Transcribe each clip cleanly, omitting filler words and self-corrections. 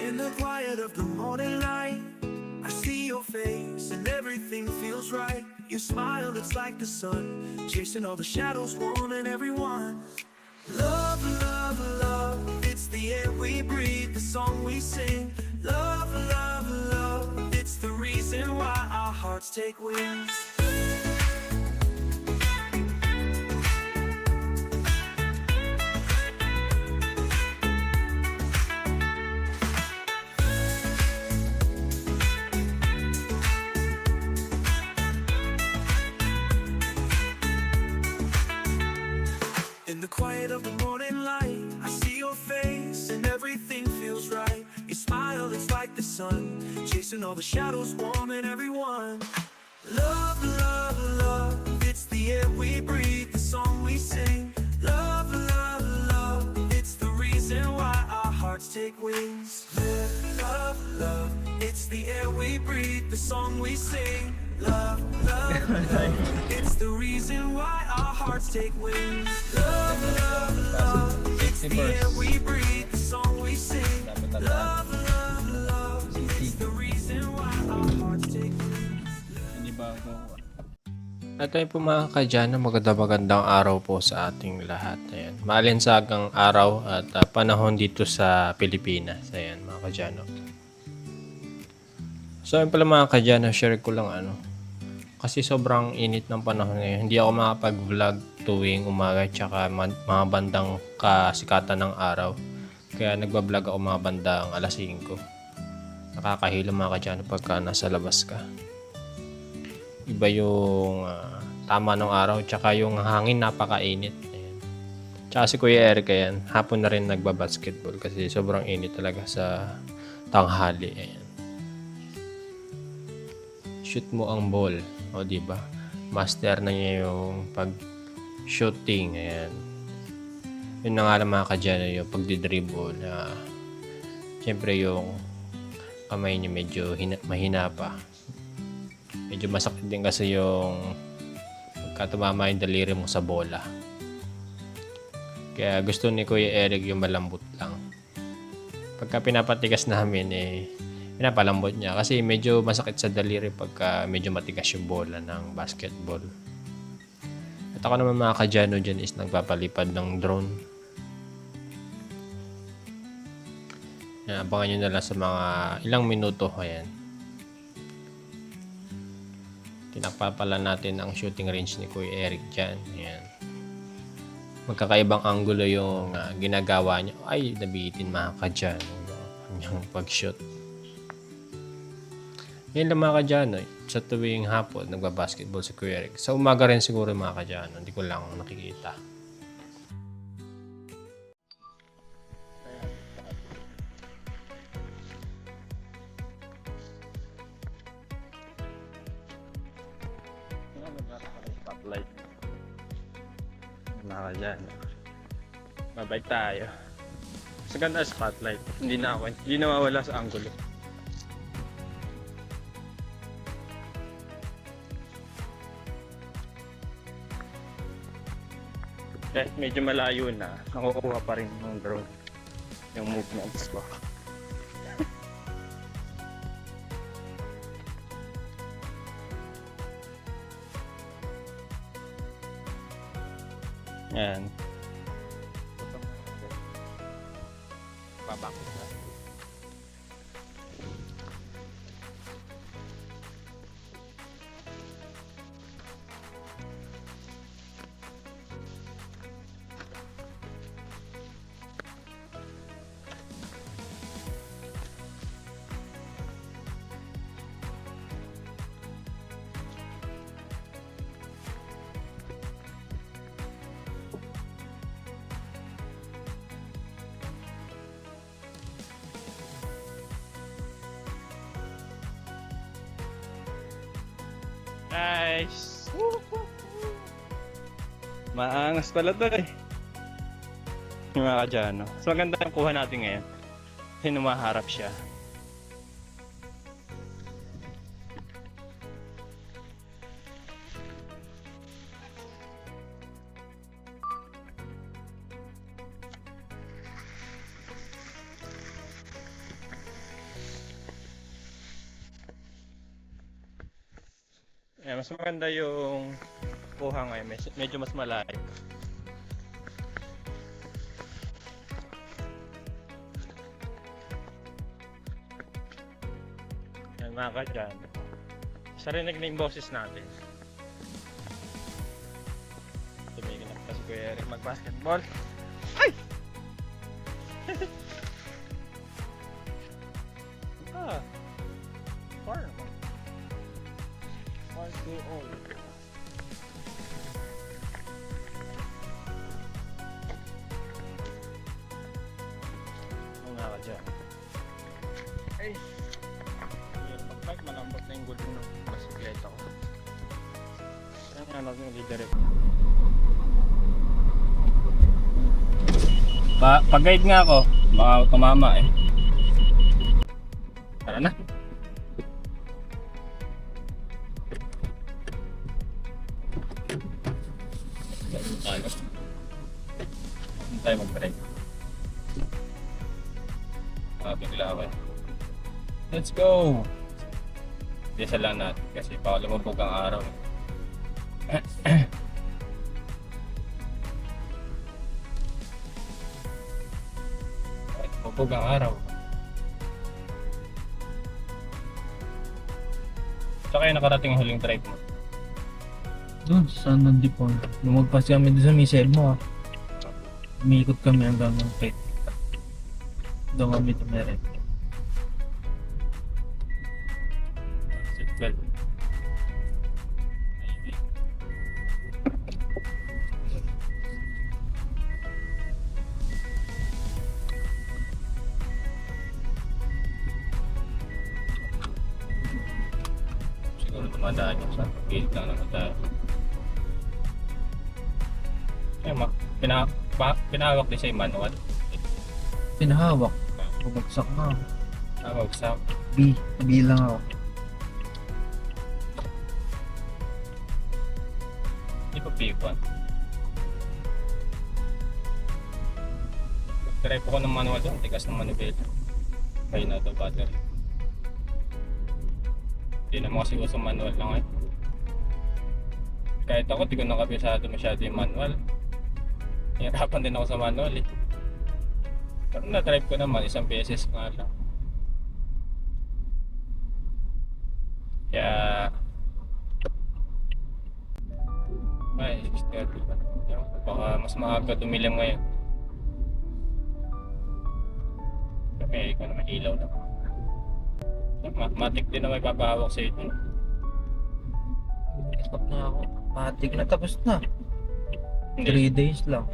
In the quiet of the morning light, I see your face and everything feels right. You smile, it's like the sun, chasing all the shadows, warming everyone. Love, love, love, it's the air we breathe, the song we sing. Love, love, love, it's the reason why our hearts take wings. In the quiet of the morning light, I see your face and everything feels right. You smile, it's like the sun, chasing all the shadows, warming everyone. Love, love, love, it's the air we breathe, the song we sing. Love, love, love, it's the reason why our hearts take wings. Love, love, it's the air we breathe, the song we sing. Love, love, love, it's the reason why our hearts take wings. Love, love, love, it's the air we breathe, the song we sing. Love, love, love, it's the reason why our hearts take wings. At ayun po mga kadyano, magandang araw po sa ating lahat. Ayan, maalinsagang araw at panahon dito sa Pilipinas. Ayan mga kadyano. So ayun pala mga kadyano, share ko lang kasi sobrang init ng panahon ngayon. Hindi ako makapag-vlog tuwing umaga tsaka mga bandang kasikatan ng araw. Kaya nagbablog ako mga bandang alas 5. Nakakahilo mga kadyano pagka nasa labas ka. Iba yung tama ng araw tsaka yung hangin napakainit. Ayan. Tsaka si Kuya Eric ayan, hapon na rin nagbabasketball kasi sobrang init talaga sa tanghali. Ayan. Shoot mo ang ball. O diba? Master na niya yung pag-shooting. Ayan. Yun na nga lang mga kadyano yung pagdidribble. Siyempre yung kamay niya medyo mahina pa. Medyo masakit din kasi yung pagka tumama yung daliri mo sa bola. Kaya gusto ni Kuya Eric yung malambot lang. Pagka pinapatigas namin pinapalambot niya kasi medyo masakit sa daliri pagka medyo matigas yung bola ng basketball. At ako naman mga kadyano dyan is nagpapalipad ng drone. Yan, abangan nyo na lang sa mga ilang minuto. Ayan. Tinakpapala natin ang shooting range ni Kuya Eric dyan. Ayan. Magkakaibang angulo yung ginagawa niya. Ay, nabitin mga kadyano yung pag-shoot. Yan lang mga kadyano. Sa tuwing hapon, nagbabasketball si Kuya Eric. Sa umaga rin siguro mga kadyano. Hindi ko lang nakikita. Spotlight. Mga kadyano. Babay tayo. Sa ganda spotlight. Hindi nawawala sa angulo. Kahit medyo malayo na, nakukuha pa rin ng drone yung movements ko. Yan. Babakit na. Guys! Maangas pala to yung mga kadyano. So maganda yung kuha natin ngayon. Kasi numaharap siya. Mas maganda yung kuha ngayon, medyo mas malayo. Yan mga kadyan. Sarinig na yung boses natin. Tumigil na pa si Kuya Eric mag-basketball. Ay! Ah! Far naman. Far too old. Ang nga ka dyan. Ay! Mag-bike, malambot na yung gulong ng basikleta ko. Saan nga natin yung redirect? Pag-guide nga ako, baka tumama eh. Tara na. Ano? Hindi tayo mag-break. Bigla ako eh. Let's go! Bisa lang natin kasi baka lumabog ang araw. Lumabog ang araw. Saan kayo nakarating ang huling drive mo? Doon sa San Nandipon. Lumagpas kami doon sa Michelle mo. Umiikot kami hanggang ng pet. Doon kami tumere. Seatbelt. Siguro tumadaan yung sa gate lang naman tayo. Pinahawak din sa manual. Pinahawak. Bumagsak na ako. Wagsak. B lang ako. Hindi pa P1. Try po ko ng manual doon, tigas ng manubela. Kaya na ito battery. Hindi naman kasi usang manual lang eh. Kahit ako, di ko nakabisado masyado yung manual. Hirapan din ako sa manual eh. Pero na-drive ko naman, isang beses nga lang. Kaya... Ay, 6:30 pa. Baka mas maaga dumilim ngayon. Kaya ikaw naman ilaw lang. Matik din na may papahawak sa ito. Stop na ako. Matik na, tapos na. Hindi, 3 days lang.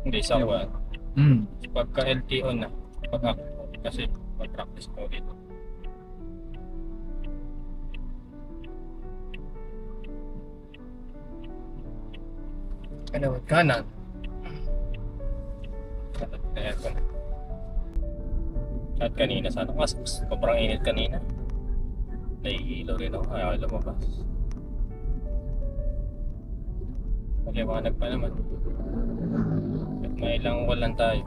hindi sa kuwan. Pagka LTO na, pag kasi mag-practice ko dito. Ano? Kanan. Kanan na aircon. At kanina sana kasi sobrang init kanina. Nahihilo rin ako, ayaw lumabas. Maliwanag pa naman. At may ilang walan tayo.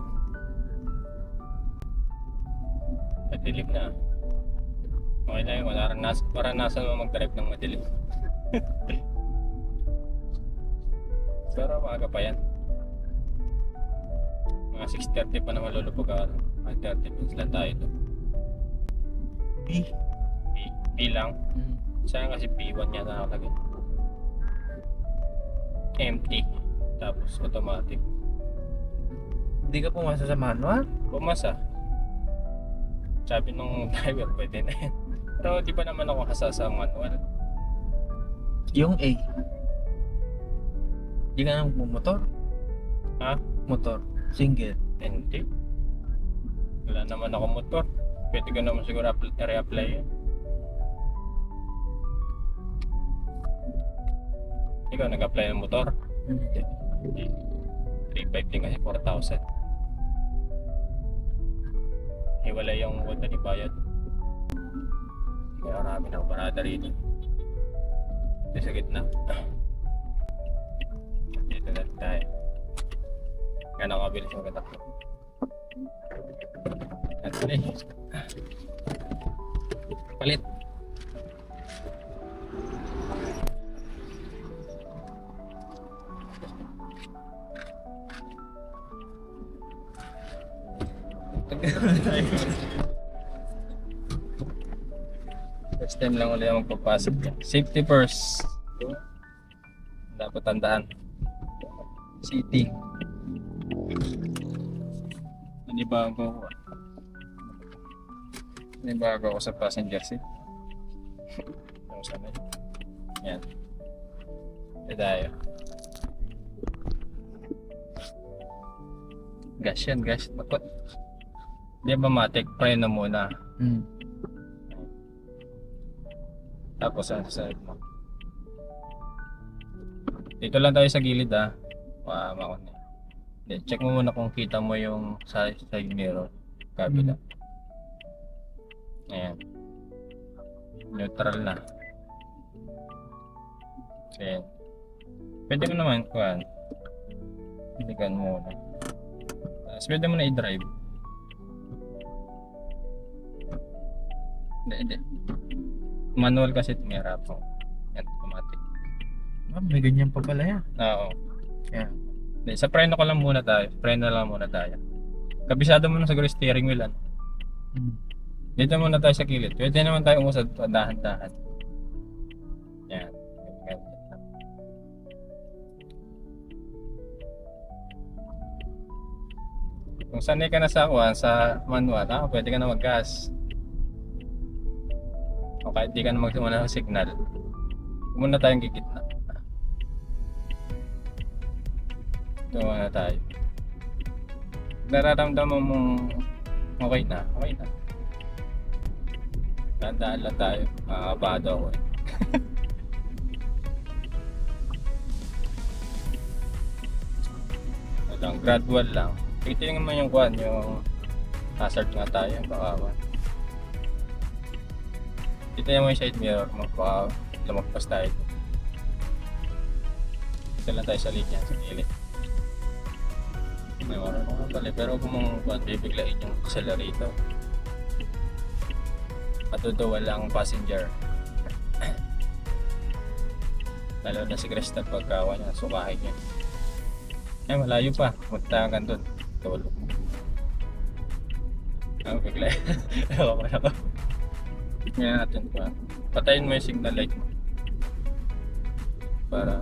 At dilim na. Okay na yun, maranasan mo mag-drive ng madilim. Pero maaga pa yan. Mga 6:30 pa naman lulubog ako. Mga 30 minutes lang tayo doon. B lang. Saan kasi B1 yata nakalagay. Empty. Tapos automatic. Hindi ka pumasa sa manual? Pumasa. Sabi nung driver, pwede na yan. Pero di pa naman ako hasa sa manual. Yung A. Hindi ka na magmumotor? Ha? Motor. Single. Hindi. Wala naman ako motor. Pwede ko naman siguro re-apply yun. Ikaw nag-apply ng motor? Hindi. Hindi. 3.5 din kasi 4,000. Hiwala yung wood na ibayad. Kaya marami ng parada rito. Ito sa gitna. Dito na tayo. Gano'ng kabilis yung katakbo. At ulit. Palit. First time lang ulit ako magpapasok yan. Safety first. Dapat tandaan. City. Nanibago ako sa passenger seat. Yung sana yun. Yan. Ito tayo. Gas yan, gas. Di ba matik? Preno muna. Tapos sa mo. Dito lang tayo sa gilid makon. Check mo muna kung kita mo yung side mirror. Kabila. Ayan. Neutral na. Ayan. Pwede mo naman kuhan. Piligan mo muna. Tapos pwede mo na i-drive. Hindi. Manual kasi tumira po. Yan, automatic. May ganyan pa pala yan. Oo. Yeah. Hindi, sa preno ko lang muna tayo. Preno lang muna tayo. Kabisado mo na siguro yung steering wheel. Dito muna tayo sa kilid. Pwede naman tayo umusad dahan-dahan. Yan. Kung sanay ka na sa manual, pwede ka na mag-gas. O kahit di ka na magsimula ng signal, muna tayong gigitna. Ito muna tayo. Nararamdaman mong okay na. Tandaan lang tayo. Makakabado ako eh. Gradual lang. Titingnan mo yung hazard nga tayo. Baka titingnan mo yung side mirror mo. Baka lumagpas tayo. Ito lang tayo sa linya, sa gilid. May marunong ka pala. Pero kung bibiglain yung accelerator, matutuwa lang passenger. Lalo na si Crystal pagkawa niya, sukahin niya. Ay, malayo pa. Punta hanggang doon. Tulog. Bigla. Ewan ko. Ngayon natin pa. Patayin mo yung signal light mo. Para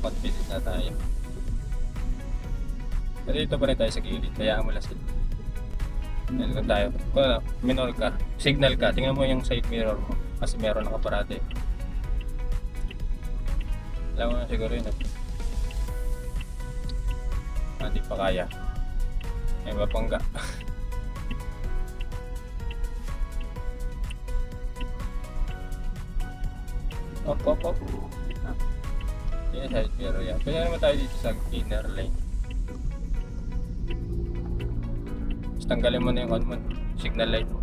confident na tayo. Pero dito pa rin tayo sa gilid. Hayaan mo lang sila. Yan tayo. Kung minor ka, signal ka, tingnan mo yung side mirror mo. Kasi meron nakaparate. Alam mo na siguro yun. Hindi pa kaya. May mapangga. Op. Yan side mirror yan. Pwede naman tayo dito sa inner lane. Tapos tanggalin mo na yung signal light mo.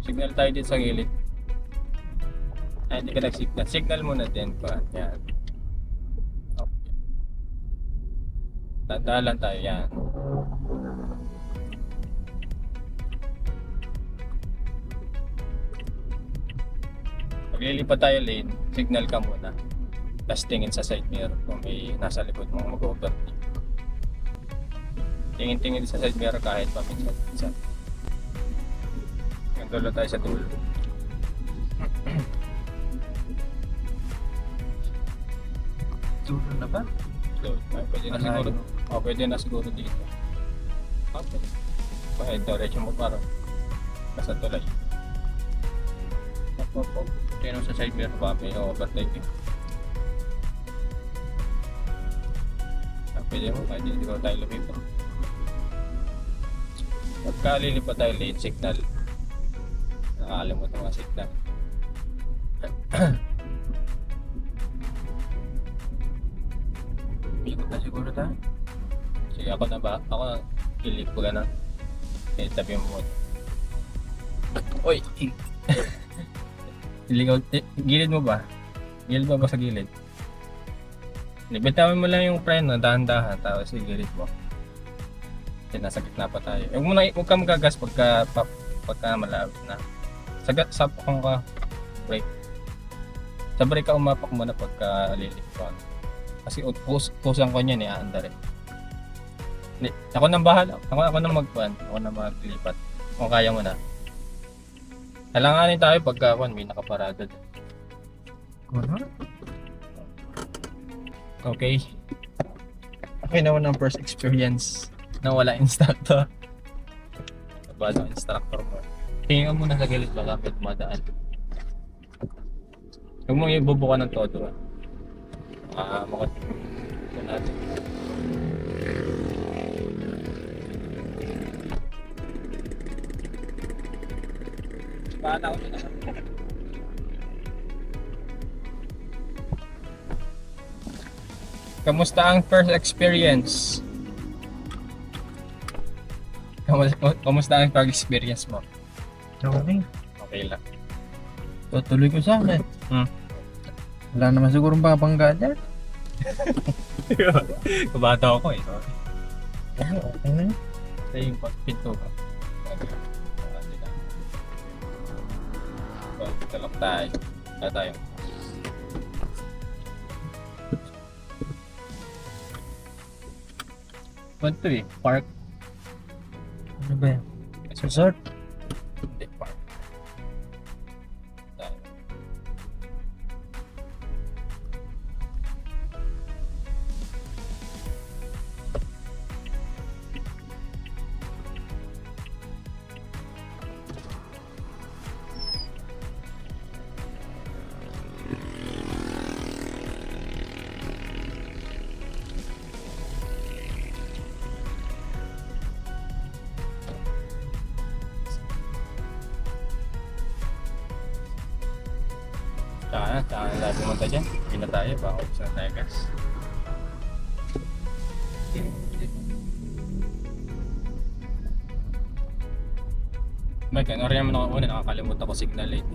Signal tayo dito sa gilid. Ay, hindi ka nag-signal. Signal mo na din pa. Yan. Okay. Tandaan lang tayo. Yan. Paglilipat tayo lane, signal ka muna. Tapos tingin sa side mirror kung may nasa likod mo mag-overtake. Tingin-tingin sa side mirror kahit paminsan-minsan. Gantulo tayo sa dulo. Dulo na ba? So, pwede na siguro. Pwede na siguro dito. Okay. Kahit diretso mo para nasa tulay. Kaya sa side mirror pa may overtake. Pwede mo kahit hindi ko tayo lumipat. Pagka lilipat tayo lane signal, nakakalimot ang mga signal. Ikot na siguro tayo. Sige, ako na ba? Ako na kilig ko gano'n. Tabi mo muna. Uy! Gilid mo ba? Gilid mo ba sa gilid? Bitawan mo lang yung preno, dahan-dahan, tapos i-gilid mo. Kasi nasa gitna pa tayo. Huwag ka magagas pagka malapit na. Sapakong ka, brake. Sa brake ka umapak mo na pagka lilip ka. Kasi pusang ko niyan aandar eh. Hindi, ako nang bahala. Ako nang magpuan. Ako nang maglipat. Kung kaya mo na. Halanganin tayo pagka may nakaparada din. Okay. Okay naman ang first experience na wala instructor. Nabasa ang instructor mo. Tingin ka muna sa gilid baka may dumadaan. Huwag mong ibubuka ng todo. Makot. Ito natin. Bahala ko na. Kamusta ang first experience? Kamusta ang first experience mo? Okay. Okay lang. Tutuloy ko sana. Wala naman siguro babangga dyan. Kabata ako eh. Sorry. Okay na yun. Ito yung pinto ka. Dito lang tayo. Wala tayo. Ito eh, park. Ano ba yan? Resort? Hindi, park. Tayo. Tsaka na pumunta dyan. Hindi na tayo, baka ups na tayo gas. Mike, ano rin naman ako una, nakakalimutan ko signal light.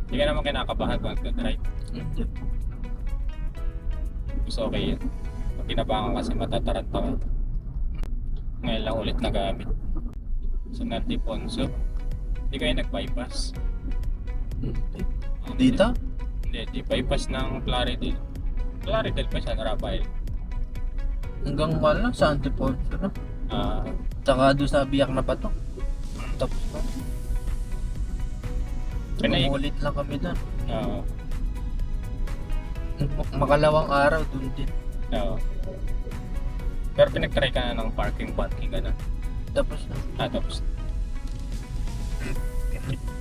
Hindi ka naman kinakabahan pag nag-drive. So okay yun. Pag kinabahan kasi matataranta ka. Ngayon lang ulit nagamit. So Natiponso. Hindi kayo nag-bypass. Dito? Hindi, di bypass ng Claridel. Claridel pa siya na Rafael. Hanggang wala sa Antiponso na. Tsaka doon sa biyak na pato. Tapos na. Umulit lang kami doon. Makalawang araw doon din. Pero pinag-try ka na ng parking ka na. Tapos na. Tapos.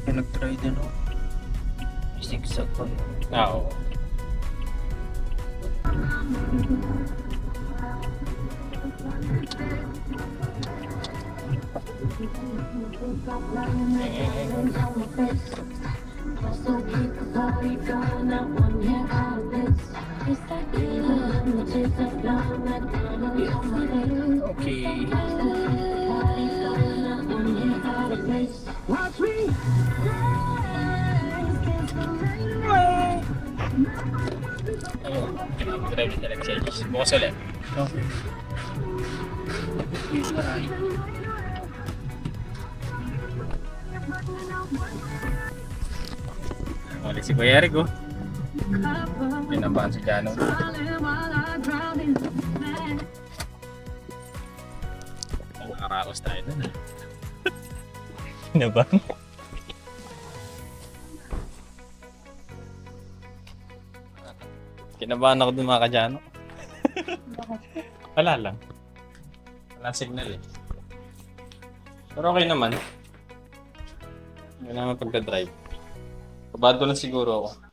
Nag-try din ako. Isigsag ko. Oo. Okay. Watch me. Ayun. Drive na talaga sa Aegis. Bukas ulit. Okay. Ulit si Kuya Eric oh. Pinabahan si Jano. Nakaraos tayo dun ah. Pinabahan? Kinabahan ako dun mga ka-Jano. Wala lang. Wala signal eh. Pero okay naman. Hindi naman pagka-drive. Kabado lang siguro ako.